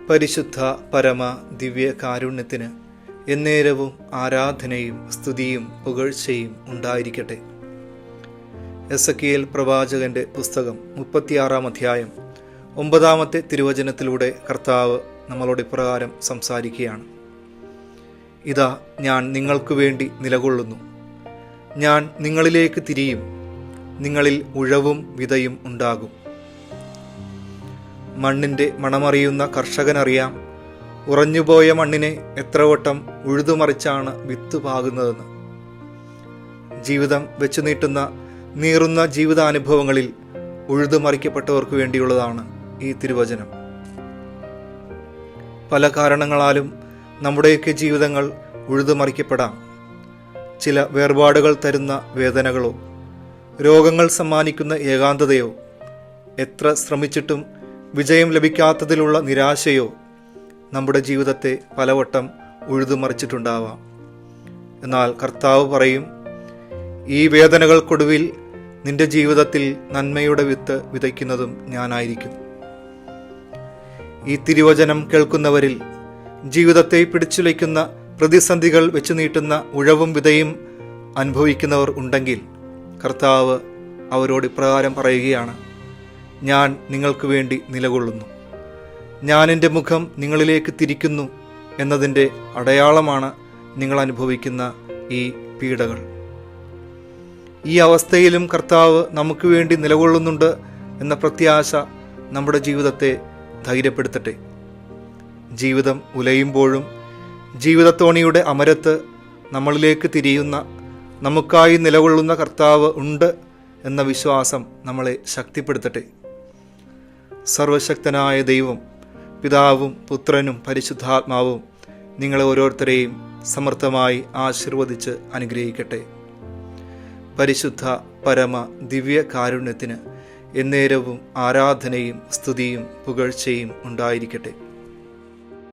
പരിശുദ്ധ പരമ ദിവ്യ കാരുണ്യത്തിന് എന്നേരവും ആരാധനയും സ്തുതിയും പുകഴ്ചയും ഉണ്ടായിരിക്കട്ടെ. എസെക്കിയേൽ പ്രവാചകന്റെ പുസ്തകം 36 അധ്യായം 9 തിരുവചനത്തിലൂടെ കർത്താവ് നമ്മളോട് ഇപ്രകാരം സംസാരിക്കുകയാണ്. ഇതാ, ഞാൻ നിങ്ങൾക്ക് വേണ്ടി നിലകൊള്ളുന്നു. ഞാൻ നിങ്ങളിലേക്ക് തിരിയും. നിങ്ങളിൽ ഉഴവും വിതയും ഉണ്ടാകും. മണ്ണിൻ്റെ മണമറിയുന്ന കർഷകനറിയാം ഉറഞ്ഞുപോയ മണ്ണിനെ എത്ര വട്ടം ഉഴുതുമറിച്ചാണ് വിത്ത് പാകുന്നതെന്ന്. ജീവിതം വെച്ചു നീട്ടുന്ന നീറുന്ന ജീവിതാനുഭവങ്ങളിൽ ഉഴുതുമറിക്കപ്പെട്ടവർക്ക് വേണ്ടിയുള്ളതാണ് ഈ തിരുവചനം. പല കാരണങ്ങളാലും നമ്മുടെയൊക്കെ ജീവിതങ്ങൾ ഉഴുതുമറിക്കപ്പെടാം. ചില വേർപാടുകൾ തരുന്ന വേദനകളോ, രോഗങ്ങൾ സമ്മാനിക്കുന്ന ഏകാന്തതയോ, എത്ര ശ്രമിച്ചിട്ടും വിജയം ലഭിക്കാത്തതിലുള്ള നിരാശയോ നമ്മുടെ ജീവിതത്തെ പലവട്ടം ഉഴുതുമറിച്ചിട്ടുണ്ടാവാം. എന്നാൽ കർത്താവ് പറയും, ഈ വേദനകൾക്കൊടുവിൽ നിന്റെ ജീവിതത്തിൽ നന്മയുടെ വിത്ത് വിതയ്ക്കുന്നതും ഞാനായിരിക്കും. ഈ തിരുവചനം കേൾക്കുന്നവരിൽ ജീവിതത്തെ പിടിച്ചുലയ്ക്കുന്ന പ്രതിസന്ധികൾ വെച്ചു നീട്ടുന്ന ഉഴവും വിതയും അനുഭവിക്കുന്നവർ ഉണ്ടെങ്കിൽ കർത്താവ് അവരോട് ഇപ്രകാരം പറയുകയാണ്: ഞാൻ നിങ്ങൾക്ക് വേണ്ടി നിലകൊള്ളുന്നു. ഞാൻ എൻ്റെ മുഖം നിങ്ങളിലേക്ക് തിരിക്കുന്നു എന്നതിൻ്റെ അടയാളമാണ് നിങ്ങൾ അനുഭവിക്കുന്ന ഈ പീഡകൾ. ഈ അവസ്ഥയിലും കർത്താവ് നമുക്ക് വേണ്ടി നിലകൊള്ളുന്നുണ്ട് എന്ന പ്രത്യാശ നമ്മുടെ ജീവിതത്തെ ധൈര്യപ്പെടുത്തട്ടെ. ജീവിതം ഉലയുമ്പോഴും ജീവിതത്തോണിയുടെ അമരത്ത് നമ്മളിലേക്ക് തിരിയുന്ന, നമുക്കായി നിലകൊള്ളുന്ന കർത്താവ് ഉണ്ട് എന്ന വിശ്വാസം നമ്മളെ ശക്തിപ്പെടുത്തട്ടെ. സർവശക്തനായ ദൈവം, പിതാവും പുത്രനും പരിശുദ്ധാത്മാവും നിങ്ങളെ ഓരോരുത്തരെയും സമർത്ഥമായി ആശീർവദിച്ച് അനുഗ്രഹിക്കട്ടെ. പരിശുദ്ധ പരമ ദിവ്യ കാരുണ്യത്തിന് എന്നേരവും ആരാധനയും സ്തുതിയും പുകഴ്ചയും ഉണ്ടായിരിക്കട്ടെ.